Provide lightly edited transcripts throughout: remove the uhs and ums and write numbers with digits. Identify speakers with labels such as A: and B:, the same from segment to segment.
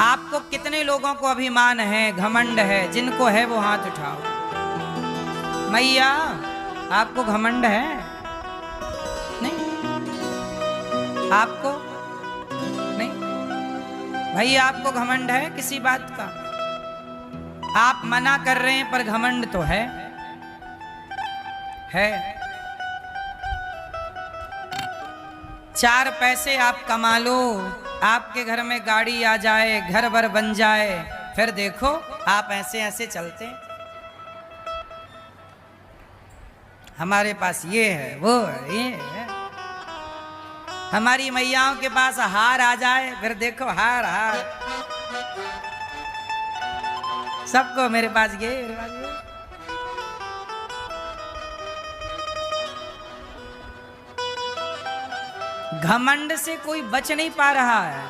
A: आपको कितने लोगों को अभिमान है, घमंड है? जिनको है वो हाथ उठाओ। मैया आपको घमंड है? नहीं, आपको नहीं? भाई आपको घमंड है किसी बात का? आप मना कर रहे हैं पर घमंड तो है। चार पैसे आप कमा लो, आपके घर में गाड़ी आ जाए, घर भर बन जाए, फिर देखो आप ऐसे ऐसे चलते। हमारे पास ये है, वो है, ये है। हमारी मैयाओं के पास हार आ जाए, फिर देखो हार हार। सबको मेरे पास ये, मेरे पास ये। घमंड से कोई बच नहीं पा रहा है।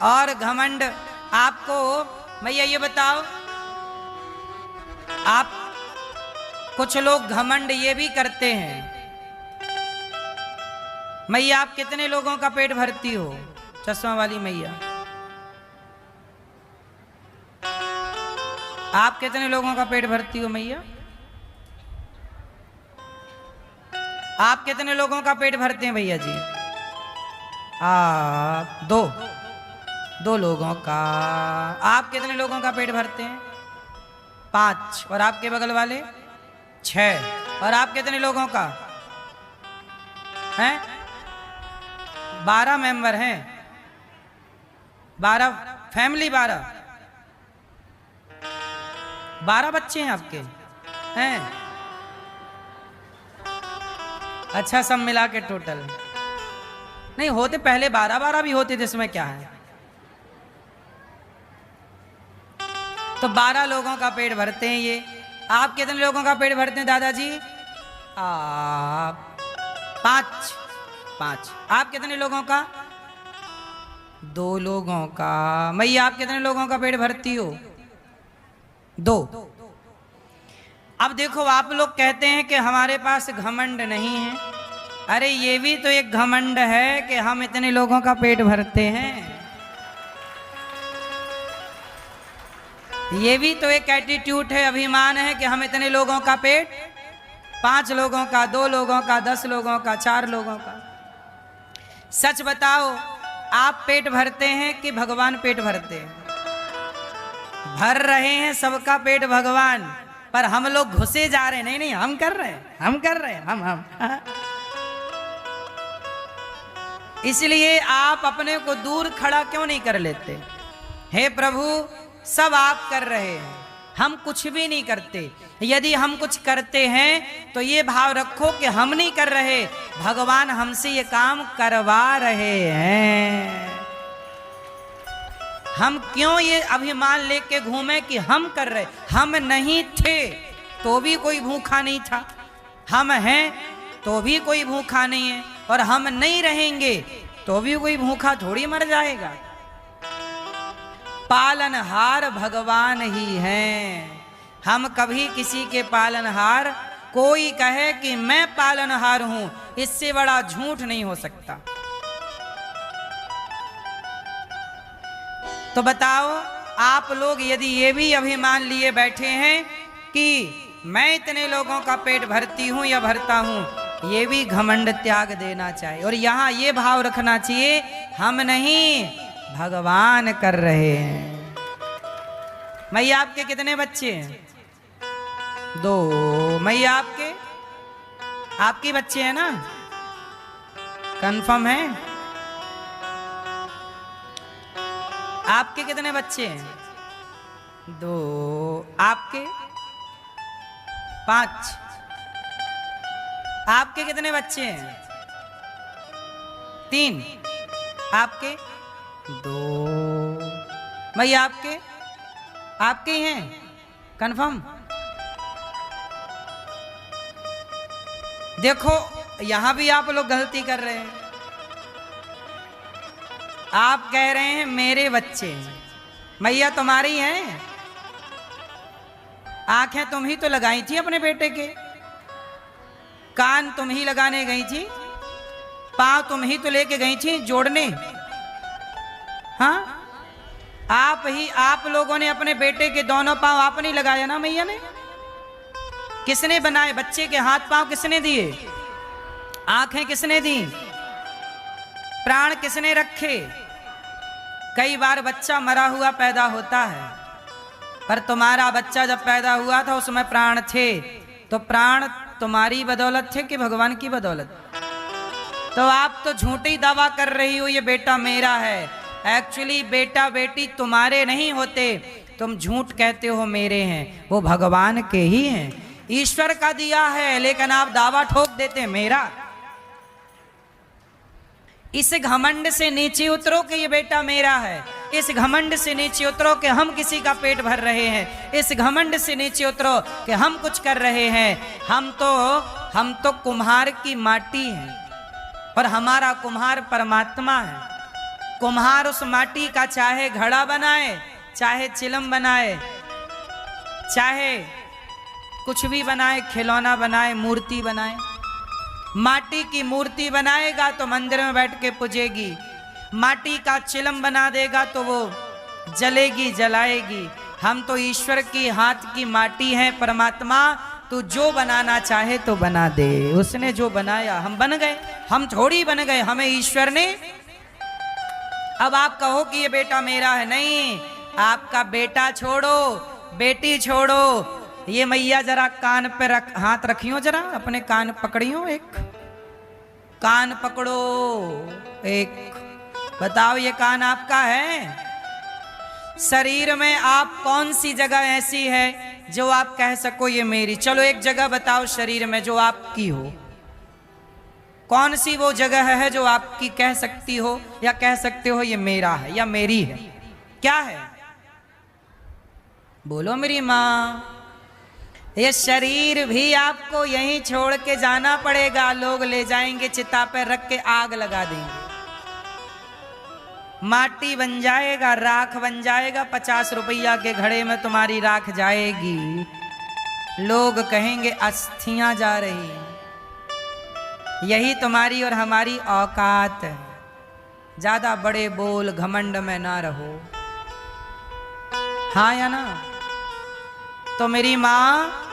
A: और घमंड आपको, भैया ये बताओ, आप कुछ लोग घमंड ये भी करते हैं। मैया आप कितने लोगों का पेट भरती हो? चश्मा वाली मैया, आप कितने लोगों का पेट भरती हो? मैया आप कितने लोगों का पेट भरते हैं? भैया जी आप दो लोगों का। आप कितने लोगों का पेट भरते हैं? 5। और आपके बगल वाले 6। और आप कितने लोगों का हैं? 12 मेंबर हैं। 12 फैमिली, 12 बच्चे हैं आपके हैं? अच्छा, सब मिला के टोटल नहीं होते, पहले 12 भी होते थे, इसमें क्या है? तो 12 लोगों का पेट भरते हैं ये। आप कितने लोगों का पेट भरते हैं दादाजी? आप 5। आप कितने लोगों का? 2 लोगों का। मैया आप कितने लोगों का पेट भरती हो? 2। अब देखो, आप लोग कहते हैं कि हमारे पास घमंड नहीं है। अरे ये भी तो एक घमंड है कि हम इतने लोगों का पेट भरते हैं। ये भी तो एक एटीट्यूड है, अभिमान है कि हम इतने लोगों का पेट, 5 लोगों का, 2 लोगों का, 10 लोगों का, 4 लोगों का। सच बताओ, आप पेट भरते हैं कि भगवान पेट भरते हैं? भर रहे हैं सबका पेट भगवान, पर हम लोग घुसे जा रहे हैं। नहीं नहीं, हम कर रहे हैं, हम कर रहे हैं, हम इसलिए आप अपने को दूर खड़ा क्यों नहीं कर लेते? हे प्रभु, सब आप कर रहे हैं, हम कुछ भी नहीं करते। यदि हम कुछ करते हैं तो ये भाव रखो कि हम नहीं कर रहे, भगवान हमसे ये काम करवा रहे हैं। हम क्यों ये अभिमान लेके घूमे कि हम कर रहे? हम नहीं थे तो भी कोई भूखा नहीं था, हम हैं तो भी कोई भूखा नहीं है, और हम नहीं रहेंगे तो भी कोई भूखा थोड़ी मर जाएगा। पालनहार भगवान ही हैं, हम कभी किसी के पालनहार, कोई कहे कि मैं पालनहार हूं, इससे बड़ा झूठ नहीं हो सकता। तो बताओ, आप लोग यदि ये भी अभिमान लिए बैठे हैं कि मैं इतने लोगों का पेट भरती हूं या भरता हूं, ये भी घमंड त्याग देना चाहिए। और यहां ये भाव रखना चाहिए, हम नहीं, भगवान कर रहे हैं। मैया आपके कितने बच्चे हैं? 2। मैया आपके बच्चे हैं ना? कंफर्म है? आपके कितने बच्चे हैं? 2। आपके? 5। आपके कितने बच्चे हैं? 3। आपके? 2। भैया आपके ही हैं? कंफर्म? देखो, यहां भी आप लोग गलती कर रहे हैं। आप कह रहे हैं मेरे बच्चे हैं। मैया तुम्हारी हैं, आंखें तुम ही तो लगाई थी अपने बेटे के, कान तुम ही लगाने गई थी, पांव तुम ही तो लेके गई थी जोड़ने, हाँ, आप लोगों ने अपने बेटे के दोनों पांव आप नहीं लगाया ना मैया ने? किसने बनाए? बच्चे के हाथ पांव किसने दिए? आंखें किसने दी? प्राण किसने रखे? कई बार बच्चा मरा हुआ पैदा होता है, पर तुम्हारा बच्चा जब पैदा हुआ था उसमें प्राण थे, तो प्राण तुम्हारी बदौलत थे कि भगवान की बदौलत? तो आप तो झूठी दावा कर रही हो ये बेटा मेरा है। एक्चुअली बेटा बेटी तुम्हारे नहीं होते, तुम झूठ कहते हो मेरे हैं, वो भगवान के ही हैं, ईश्वर का दिया है, लेकिन आप दावा ठोक देते हैं मेरा। इस घमंड से नीचे उतरो कि ये बेटा मेरा है। इस घमंड से नीचे उतरो कि हम किसी का पेट भर रहे हैं। इस घमंड से नीचे उतरो कि हम कुछ कर रहे हैं। हम तो कुम्हार की माटी हैं और हमारा कुम्हार परमात्मा है। कुम्हार उस माटी का चाहे घड़ा बनाए, चाहे चिलम बनाए, चाहे कुछ भी बनाए, खिलौना बनाए, मूर्ति बनाए। माटी की मूर्ति बनाएगा तो मंदिर में बैठ के पूजेगी, माटी का चिलम बना देगा तो वो जलेगी जलाएगी। हम तो ईश्वर की हाथ की माटी है। परमात्मा तू जो बनाना चाहे तो बना दे। उसने जो बनाया हम बन गए, हम थोड़ी बन गए, हमें ईश्वर ने। अब आप कहो कि ये बेटा मेरा है, नहीं, आपका बेटा छोड़ो, बेटी छोड़ो। ये मैया जरा कान पे हाथ रखियो, जरा अपने कान पकड़ियो, एक कान पकड़ो, एक बताओ ये कान आपका है? शरीर में आप कौन सी जगह ऐसी है जो आप कह सको ये मेरी? चलो एक जगह बताओ शरीर में जो आपकी हो। कौन सी वो जगह है जो आपकी कह सकती हो या कह सकते हो ये मेरा है या मेरी है? क्या है? बोलो मेरी माँ। ये शरीर भी आपको यहीं छोड़ के जाना पड़ेगा। लोग ले जाएंगे चिता पे रख के आग लगा देंगे, माटी बन जाएगा, राख बन जाएगा। 50 रुपया के घड़े में तुम्हारी राख जाएगी। लोग कहेंगे अस्थियां जा रही हैं। यही तुम्हारी और हमारी औकात है। ज्यादा बड़े बोल घमंड में ना रहो, हाँ या ना? तो मेरी माँ,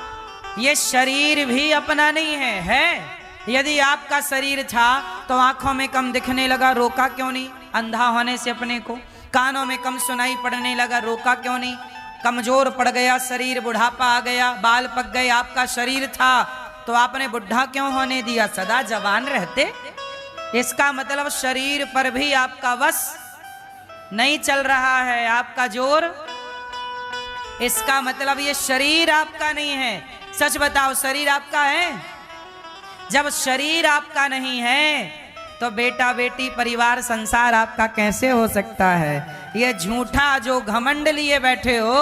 A: ये शरीर भी अपना नहीं है। यदि आपका शरीर था तो आंखों में कम दिखने लगा, रोका क्यों नहीं? अंधा होने से अपने को। कानों में कम सुनाई पड़ने लगा, रोका क्यों नहीं? कमजोर पड़ गया शरीर, बुढ़ापा आ गया, बाल पक गए। आपका शरीर था तो आपने बुढ़ा क्यों होने दिया? सदा जवान रहते। इसका मतलब शरीर पर भी आपका वश नहीं चल रहा है, आपका जोर। इसका मतलब ये शरीर आपका नहीं है। सच बताओ, शरीर आपका है? जब शरीर आपका नहीं है तो बेटा बेटी परिवार संसार आपका कैसे हो सकता है? ये झूठा जो घमंड लिए बैठे हो,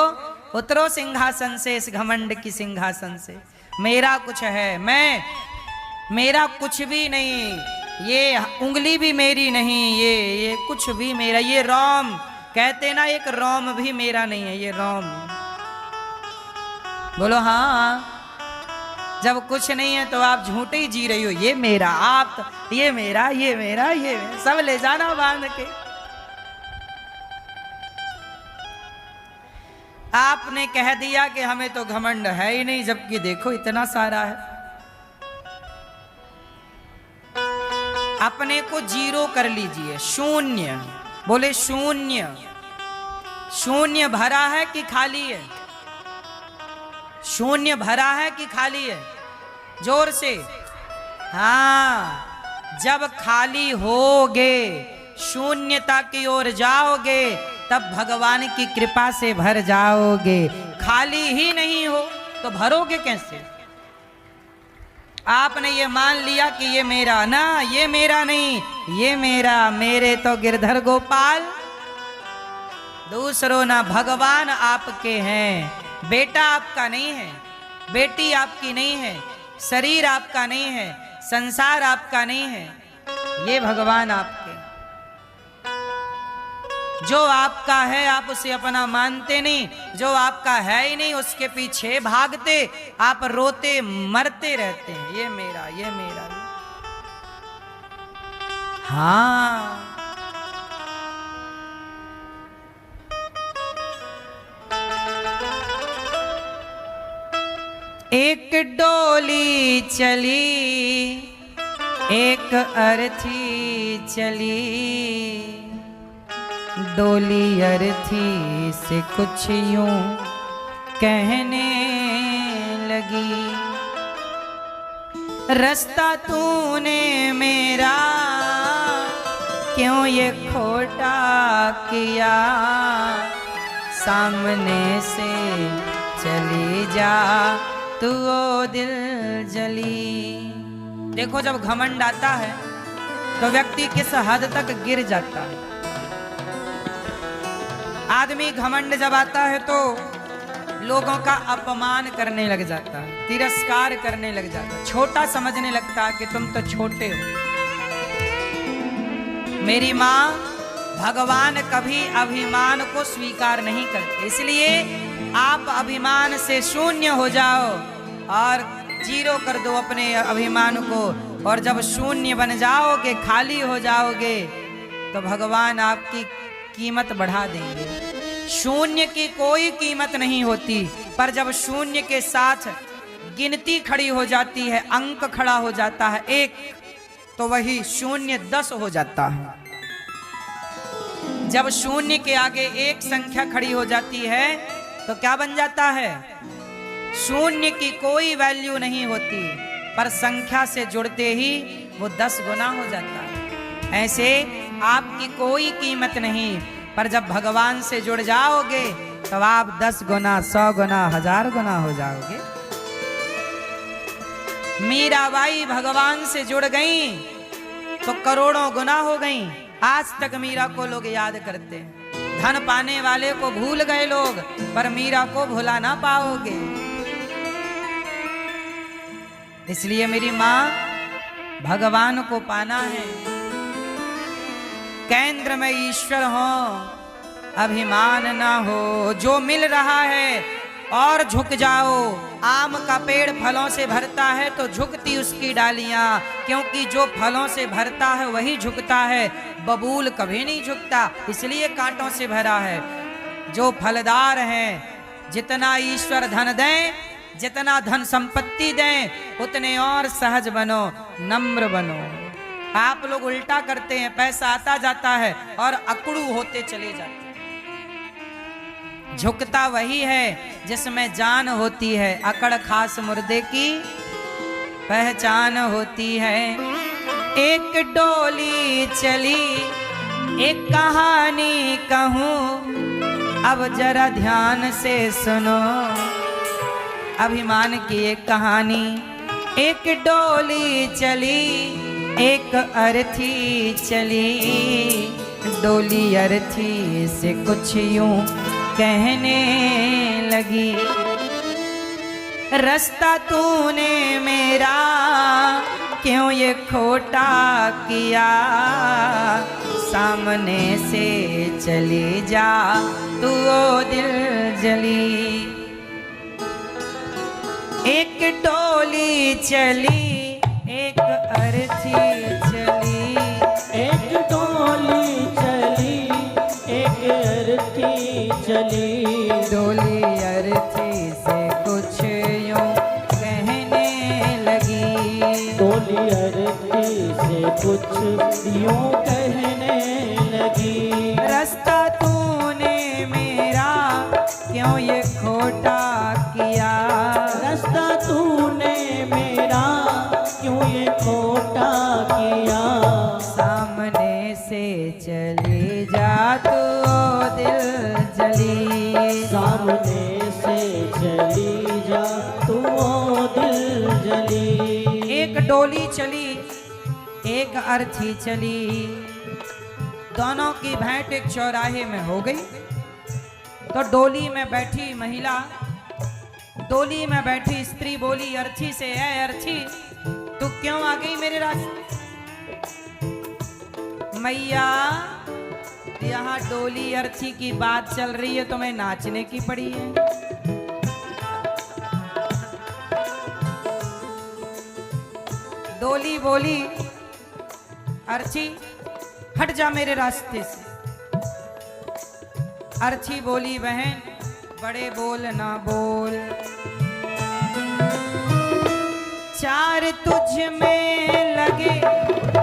A: उतरो सिंहासन से, इस घमंड की सिंहासन से। मेरा कुछ है, मेरा कुछ भी नहीं। ये उंगली भी मेरी नहीं, ये कुछ भी मेरा। ये रोम कहते ना, एक रोम भी मेरा नहीं है। ये रोम, बोलो हाँ। जब कुछ नहीं है तो आप झूठे ही जी रही हो। ये मेरा, आप तो ये मेरा, ये मेरा, ये मेरा, सब ले जाना बांध के। आपने कह दिया कि हमें तो घमंड है ही नहीं, जबकि देखो इतना सारा है। अपने को जीरो कर लीजिए, शून्य। बोले शून्य। शून्य भरा है कि खाली है? शून्य भरा है कि खाली है? जोर से हाँ। जब खाली होगे, शून्यता की ओर जाओगे, तब भगवान की कृपा से भर जाओगे। खाली ही नहीं हो तो भरोगे कैसे? आपने ये मान लिया कि ये मेरा, ना, ये मेरा नहीं, ये मेरा। मेरे तो गिरधर गोपाल, दूसरों ना। भगवान आपके हैं। बेटा आपका नहीं है, बेटी आपकी नहीं है, शरीर आपका नहीं है, संसार आपका नहीं है, ये भगवान आपके। जो आपका है आप उसे अपना मानते नहीं, जो आपका है ही नहीं उसके पीछे भागते, आप रोते मरते रहते हैं। ये मेरा, ये मेरा, ये। हाँ, एक डोली चली एक अर्थी चली, डोली अर्थी से कुछ यूं कहने लगी, रास्ता तूने मेरा क्यों ये खोटा किया, सामने से चली जा तू ओ दिल जली। देखो जब घमंड आता है तो व्यक्ति किस हद तक गिर जाता है। आदमी घमंड जब आता है तो लोगों का अपमान करने लग जाता है, तिरस्कार करने लग जाता है, छोटा समझने लगता है कि तुम तो छोटे हो। मेरी माँ, भगवान कभी अभिमान को स्वीकार नहीं करते, इसलिए आप अभिमान से शून्य हो जाओ और जीरो कर दो अपने अभिमान को, और जब शून्य बन जाओगे, खाली हो जाओगे, तो भगवान आपकी कीमत बढ़ा देंगे। शून्य की कोई कीमत नहीं होती, पर जब शून्य के साथ गिनती खड़ी हो जाती है, अंक खड़ा हो जाता है एक, तो वही शून्य 10 हो जाता है। जब शून्य के आगे एक संख्या खड़ी हो जाती है तो क्या बन जाता है? शून्य की कोई वैल्यू नहीं होती, पर संख्या से जुड़ते ही वो 10 गुना हो जाता है। ऐसे आपकी कोई कीमत नहीं, पर जब भगवान से जुड़ जाओगे तब आप 10 गुना, 100 गुना, 1000 गुना हो जाओगे। मीराबाई भगवान से जुड़ गई तो करोड़ों गुना हो गई। आज तक मीरा को लोग याद करते हैं। धन पाने वाले को भूल गए लोग, पर मीरा को भुला ना पाओगे। इसलिए मेरी माँ, भगवान को पाना है, केंद्र में ईश्वर हो, अभिमान ना हो। जो मिल रहा है और झुक जाओ। आम का पेड़ फलों से भरता है तो झुकती उसकी डालियां, क्योंकि जो फलों से भरता है वही झुकता है, बबूल कभी नहीं झुकता, इसलिए कांटों से भरा है। जो फलदार हैं, जितना ईश्वर धन दें, जितना धन संपत्ति दें, उतने और सहज बनो, नम्र बनो। आप लोग उल्टा करते हैं, पैसा आता जाता है और अकड़ू होते चले जाते हैं। झुकता वही है जिसमें जान होती है, अकड़ खास मुर्दे की पहचान होती है। एक डोली चली एक कहानी कहूँ, अब जरा ध्यान से सुनो। अभिमान की एक कहानी। एक डोली चली एक अर्थी चली, डोली अर्थी से कुछ यूं कहने लगी, रास्ता तूने मेरा क्यों ये खोटा किया, सामने से चली जा तू ओ दिल जली। एक डोली चली एक अर्थी चली,
B: एक डोली चली एक अर्थी चली,
A: डोली अर्थी से कुछ यूं कहने लगी,
B: डोली अर्थी से कुछ यूं कहने लगी,
A: रास्ता तूने मेरा क्यों ये खोटा किया,
B: रास्ता तूने मेरा क्यों ये खोटा किया,
A: सामने से चली जा तू ओ दिल जली,
B: सामने से चली जा तू ओ दिल जली।
A: एक डोली चली एक अर्थी चली, दोनों की भेंट एक चौराहे में हो गई। तो डोली में बैठी महिला, डोली में बैठी स्त्री बोली अर्थी से, ऐ अर्थी तू क्यों आ गई मेरे रास्ते? मैया, यहाँ डोली अर्थी की बात चल रही है, तुम्हें नाचने की पड़ी है। डोली बोली अर्थी हट जा मेरे रास्ते से। अर्थी बोली बहन बड़े बोल ना बोल, तुझ में लगे,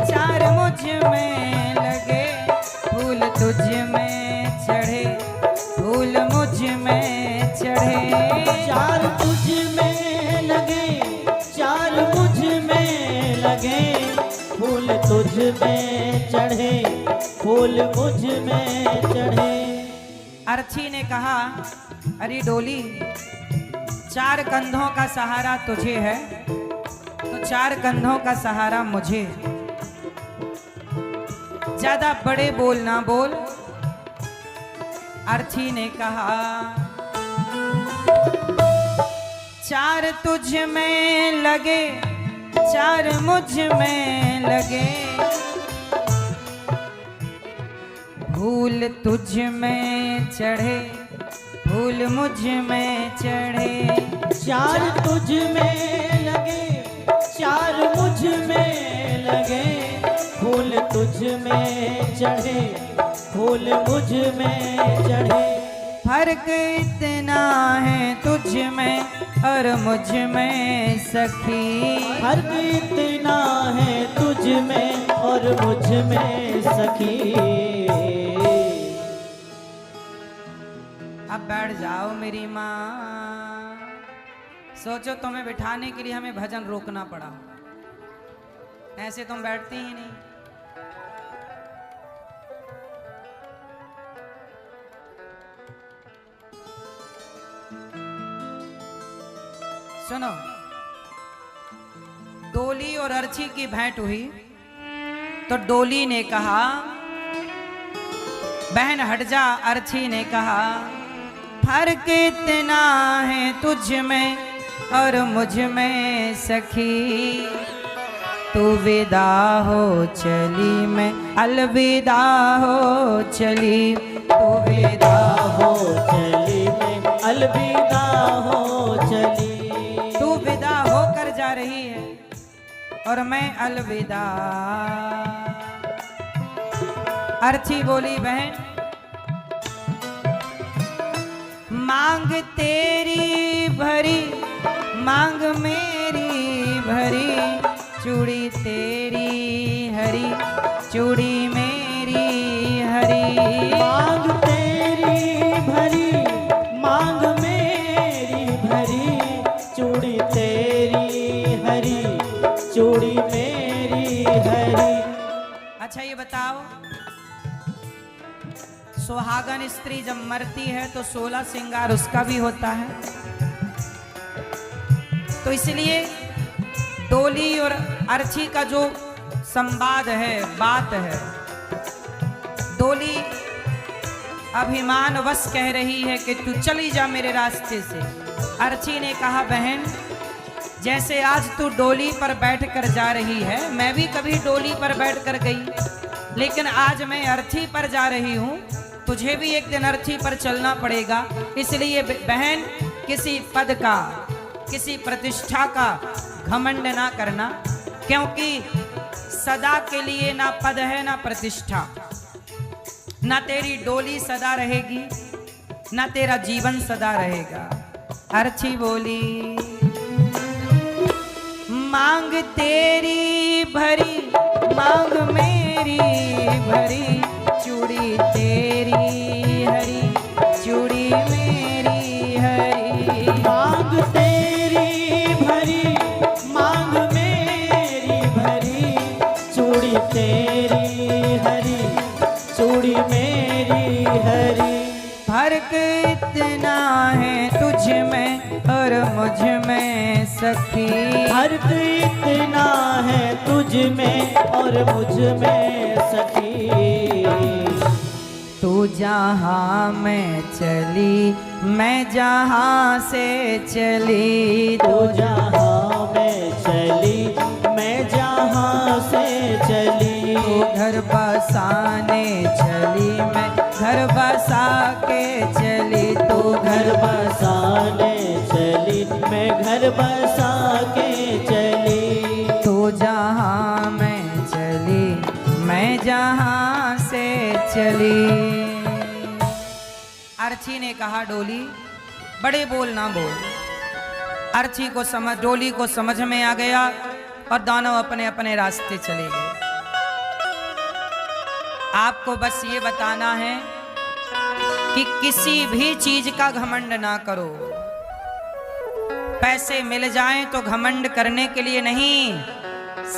A: चार मुझ में लगे, फूल तुझ में चढ़े, फूल मुझ में चढ़े।
B: चार तुझ में लगे, चार मुझ में लगे, फूल तुझ में चढ़े, फूल मुझ में चढ़े।
A: अर्थी ने कहा, अरे डोली, चार कंधों का सहारा तुझे है तो चार कंधों का सहारा मुझे। ज्यादा बड़े बोल ना बोल। अर्थी ने कहा, चार तुझ में लगे, चार मुझ में लगे, फूल तुझ में चढ़े, फूल मुझ में चढ़े।
B: चार तुझ में लगे, चार मुझ में लगे, फूल तुझ में चढ़े, फूल मुझ में चढ़े।
A: फर्क इतना है तुझ में और मुझ में सखी,
B: फर्क इतना है तुझ में और मुझ में सखी।
A: अब बैठ जाओ मेरी माँ। सोचो तुम्हें बिठाने के लिए हमें भजन रोकना पड़ा, ऐसे तुम बैठती ही नहीं। सुनो, डोली और अर्ची की भेंट हुई तो डोली ने कहा, बहन हट जा। अर्ची ने कहा, फर्क इतना है तुझ में और मुझ में सखी, तू विदा हो चली मैं अलविदा हो चली, तू विदा
B: हो चली मैं अलविदा हो चली।
A: तू विदा होकर जा रही है और मैं अलविदा। अर्थी बोली, बहन मांग तेरी भरी, मांग मेरी भरी, चूड़ी तेरी हरी, चूड़ी मेरी हरी।
B: मांग तेरी भरी, मांग मेरी भरी, चूड़ी तेरी हरी, चूड़ी मेरी हरी।
A: अच्छा ये बताओ, सुहागन स्त्री जब मरती है तो 16 श्रृंगार उसका भी होता है, तो इसलिए डोली और अर्ची का जो संवाद है, बात है, डोली अभिमान वश कह रही है कि तू चली जा मेरे रास्ते से। अर्ची ने कहा, बहन जैसे आज तू डोली पर बैठकर जा रही है, मैं भी कभी डोली पर बैठकर गई, लेकिन आज मैं अर्थी पर जा रही हूँ, तुझे भी एक दिन अर्थी पर चलना पड़ेगा। इसलिए बहन किसी पद का, किसी प्रतिष्ठा का घमंड ना करना, क्योंकि सदा के लिए ना पद है ना प्रतिष्ठा, ना तेरी डोली सदा रहेगी ना तेरा जीवन सदा रहेगा। अर्ची बोली, मांग तेरी भरी, मांग मेरी भरी, चूड़ी तेरी हरी, चूड़ी मेरी हरी।
B: मांग तेरी भरी, मांग मेरी भरी, चूड़ी तेरी हरी, चूड़ी मेरी हरी।
A: फर्क इतना है तुझ में और मुझ में सखी,
B: फर्क इतना है तुझ में और मुझ में सखी।
A: तू जहाँ मैं चली, मैं जहाँ से चली,
B: तू जहाँ मैं चली, मैं जहाँ से चली।
A: तू घर बसाने चली, मैं घर बसा के चली, तू
B: घर बसाने चली, मैं घर बसा के चली।
A: तू जहाँ मैं चली, मैं जहाँ से चली। अर्ची ने कहा, डोली बड़े बोल ना बोल। अर्ची को समझ, डोली को समझ में आ गया और दोनों अपने अपने रास्ते चले गए। आपको बस ये बताना है कि किसी भी चीज का घमंड ना करो। पैसे मिल जाएं तो घमंड करने के लिए नहीं,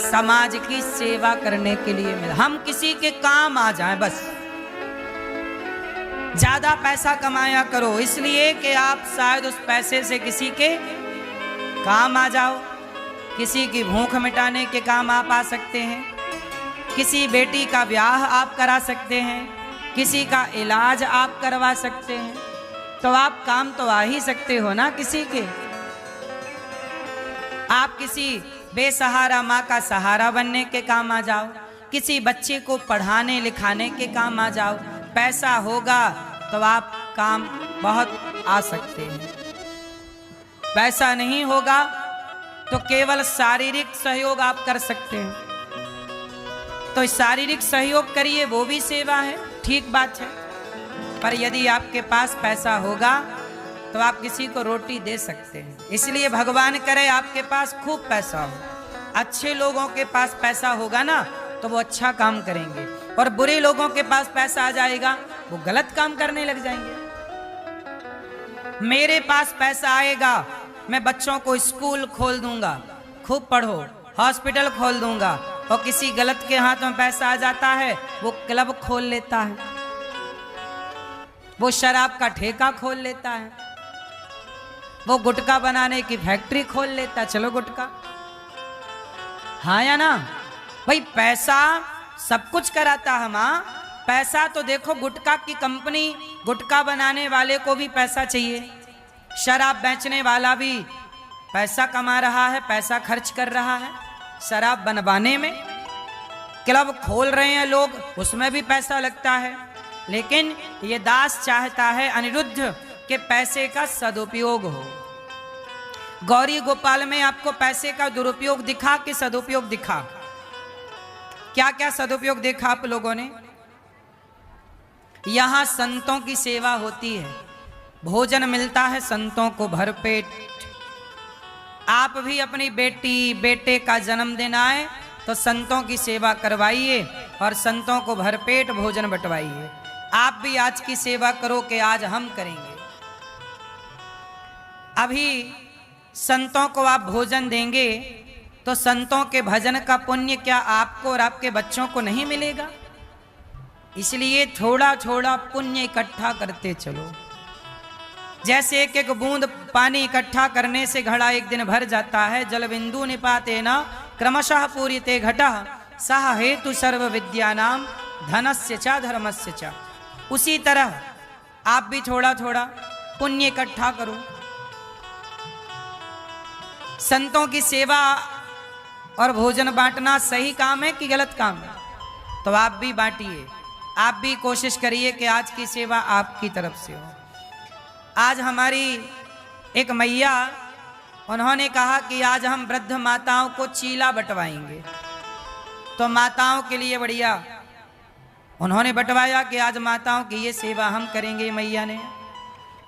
A: समाज की सेवा करने के लिए मिल, हम किसी के काम आ जाएं बस। ज्यादा पैसा कमाया करो इसलिए कि आप शायद उस पैसे से किसी के काम आ जाओ, किसी की भूख मिटाने के काम आप आ सकते हैं, किसी बेटी का ब्याह आप करा सकते हैं, किसी का इलाज आप करवा सकते हैं, तो आप काम तो आ ही सकते हो ना किसी के। आप किसी बेसहारा माँ का सहारा बनने के काम आ जाओ, किसी बच्चे को पढ़ाने लिखाने के काम आ जाओ। पैसा होगा तो आप काम बहुत आ सकते हैं, पैसा नहीं होगा तो केवल शारीरिक सहयोग आप कर सकते हैं। तो शारीरिक सहयोग करिए, वो भी सेवा है, ठीक बात है। पर यदि आपके पास पैसा होगा तो आप किसी को रोटी दे सकते हैं। इसलिए भगवान करे आपके पास खूब पैसा हो। अच्छे लोगों के पास पैसा होगा ना तो वो अच्छा काम करेंगे, और बुरे लोगों के पास पैसा आ जाएगा वो गलत काम करने लग जाएंगे। मेरे पास पैसा आएगा, मैं बच्चों को स्कूल खोल दूंगा, खूब पढ़ो, हॉस्पिटल खोल दूंगा, और किसी गलत के हाथ में पैसा आ जाता है वो क्लब खोल लेता है, वो शराब का ठेका खोल लेता है, वो गुटखा बनाने की फैक्ट्री खोल लेता है। चलो गुटखा, हाँ या ना भाई, पैसा सब कुछ कराता है। माँ पैसा तो देखो, गुटखा की कंपनी, गुटखा बनाने वाले को भी पैसा चाहिए, शराब बेचने वाला भी पैसा कमा रहा है, पैसा खर्च कर रहा है शराब बनवाने में, क्लब खोल रहे हैं लोग, उसमें भी पैसा लगता है। लेकिन ये दास चाहता है अनिरुद्ध के पैसे का सदुपयोग हो। गौरी गोपाल में आपको पैसे का दुरुपयोग दिखा कि सदुपयोग दिखा? क्या क्या सदुपयोग देखा आप लोगों ने? यहां संतों की सेवा होती है, भोजन मिलता है संतों को भरपेट। आप भी अपनी बेटी बेटे का जन्मदिन आए तो संतों की सेवा करवाइए और संतों को भरपेट भोजन बंटवाइए। आप भी आज की सेवा करो कि आज हम करेंगे। अभी संतों को आप भोजन देंगे तो संतों के भजन का पुण्य क्या आपको और आपके बच्चों को नहीं मिलेगा? इसलिए थोड़ा थोड़ा पुण्य इकट्ठा करते चलो। जैसे एक एक बूंद पानी इकट्ठा करने से घड़ा एक दिन भर जाता है। जल बिंदु निपाते न क्रमशः पूरिते घटः सह हेतु सर्व विद्यानाम धनस्य च धर्मस्य च। उसी तरह आप भी थोड़ा थोड़ा पुण्य इकट्ठा करो। संतों की सेवा और भोजन बांटना सही काम है कि गलत काम है? तो आप भी बांटिए, आप भी कोशिश करिए कि आज की सेवा आपकी तरफ से हो। आज हमारी एक मैया, उन्होंने कहा कि आज हम वृद्ध माताओं को चीला बंटवाएंगे। तो माताओं के लिए बढ़िया उन्होंने बंटवाया कि आज माताओं की ये सेवा हम करेंगे मैया ने।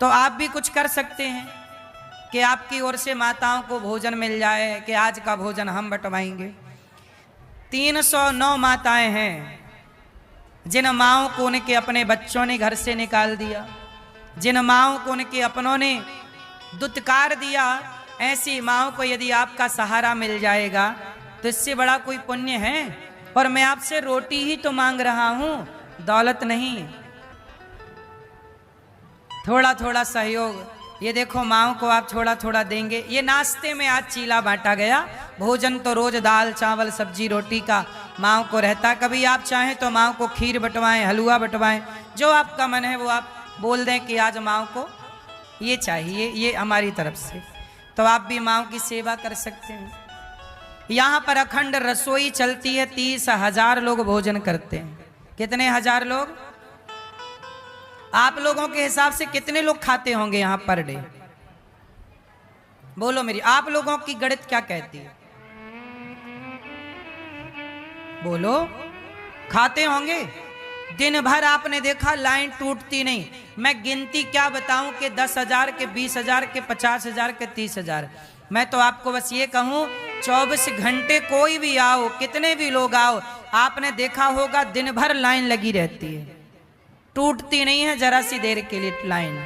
A: तो आप भी कुछ कर सकते हैं कि आपकी ओर से माताओं को भोजन मिल जाए कि आज का भोजन हम बंटवाएंगे। 309 माताएं हैं जिन माओं को उनके अपने बच्चों ने घर से निकाल दिया, जिन माओं को उनके अपनों ने दुत्कार दिया। ऐसी माओं को यदि आपका सहारा मिल जाएगा तो इससे बड़ा कोई पुण्य है? और मैं आपसे रोटी ही तो मांग रहा हूं, दौलत नहीं। थोड़ा थोड़ा सहयोग, ये देखो माओं को आप थोड़ा थोड़ा देंगे। ये नाश्ते में आज चीला बांटा गया। भोजन तो रोज दाल चावल सब्जी रोटी का माओं को रहता। कभी आप चाहें तो माओं को खीर बंटवाएं, हलवा बंटवाएं, जो आपका मन है वो आप बोल दें कि आज माओं को ये चाहिए, ये हमारी तरफ से। तो आप भी माओं की सेवा कर सकते हैं। यहाँ पर अखंड रसोई चलती है, 30,000 लोग भोजन करते हैं। कितने हजार लोग? आप लोगों के हिसाब से कितने लोग खाते होंगे यहाँ पर डे? बोलो मेरी, आप लोगों की गणित क्या कहती है? बोलो, खाते होंगे। दिन भर आपने देखा लाइन टूटती नहीं। मैं गिनती क्या बताऊं कि 10,000 के 20,000 के 50,000 के 30,000। मैं तो आपको बस ये कहूं 24 घंटे कोई भी आओ, कितने भी लोग आओ, आपने देखा होगा दिन भर लाइन लगी रहती है, टूटती नहीं है जरा सी देर के लिए लाइन।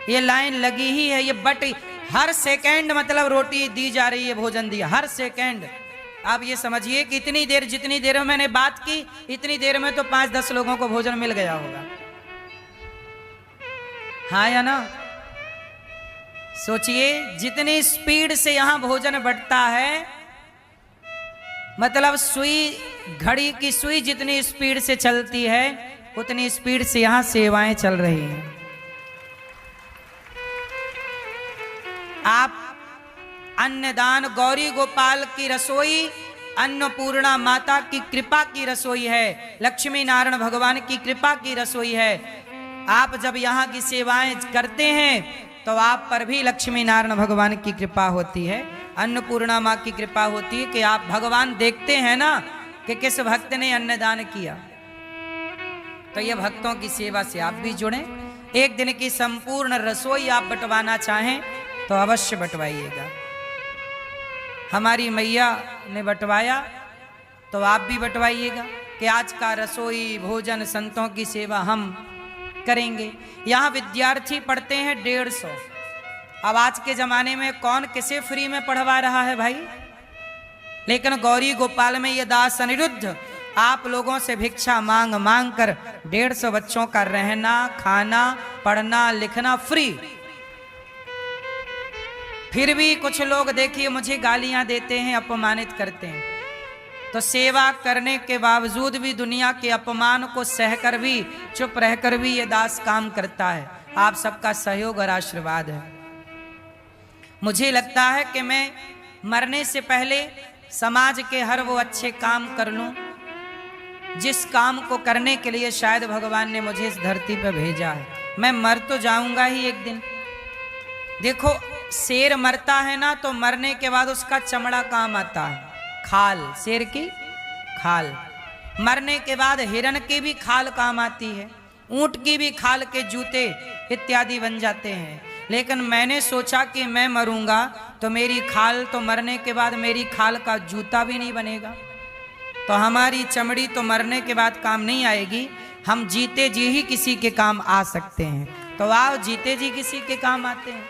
A: ये लाइन लगी ही है, ये बट हर सेकंड मतलब रोटी दी जा रही है, भोजन दिया हर सेकंड। आप ये समझिए कि इतनी देर, जितनी देर में मैंने बात की, इतनी देर में तो 5-10 लोगों को भोजन मिल गया होगा, हाँ या ना? सोचिए जितनी स्पीड से यहां भोजन बढ़ता है, मतलब सुई, घड़ी की सुई जितनी स्पीड से चलती है, उतनी स्पीड से यहां सेवाएं चल रही हैं। आप अन्नदान, गौरी गोपाल की रसोई अन्नपूर्णा माता की कृपा की रसोई है, लक्ष्मी नारायण भगवान की कृपा की रसोई है। आप जब यहाँ की सेवाएं करते हैं तो आप पर भी लक्ष्मी नारायण भगवान की कृपा होती है, अन्नपूर्णा माँ की कृपा होती है कि आप भगवान देखते हैं ना कि किस भक्त ने अन्नदान किया। तो ये भक्तों की सेवा से आप भी जुड़े। एक दिन की संपूर्ण रसोई आप बंटवाना चाहें तो अवश्य बंटवाइएगा। हमारी मैया ने बंटवाया तो आप भी बंटवाइएगा कि आज का रसोई भोजन संतों की सेवा हम करेंगे। यहाँ विद्यार्थी पढ़ते हैं 150। अब आज के जमाने में कौन किसे फ्री में पढ़वा रहा है भाई, लेकिन गौरी गोपाल में ये दास अनिरुद्ध आप लोगों से भिक्षा मांग मांग कर 150 बच्चों का रहना, खाना, पढ़ना, लिखना फ्री। फिर भी कुछ लोग देखिए मुझे गालियां देते हैं, अपमानित करते हैं। तो सेवा करने के बावजूद भी, दुनिया के अपमान को सहकर भी, चुप रहकर भी ये दास काम करता है। आप सबका सहयोग और आशीर्वाद है। मुझे लगता है कि मैं मरने से पहले समाज के हर वो अच्छे काम कर लूं जिस काम को करने के लिए शायद भगवान ने मुझे इस धरती पर भेजा है। मैं मर तो जाऊंगा ही एक दिन। देखो शेर मरता है ना तो मरने के बाद उसका चमड़ा काम आता है, खाल, शेर की खाल। मरने के बाद हिरण की भी खाल काम आती है, ऊंट की भी खाल के जूते इत्यादि बन जाते हैं। लेकिन मैंने सोचा कि मैं मरूंगा तो मेरी खाल, तो मरने के बाद मेरी खाल का जूता भी नहीं बनेगा, तो हमारी चमड़ी तो मरने के बाद काम नहीं आएगी। हम जीते जी ही किसी के काम आ सकते हैं। तो आओ जीते जी किसी के काम आते हैं।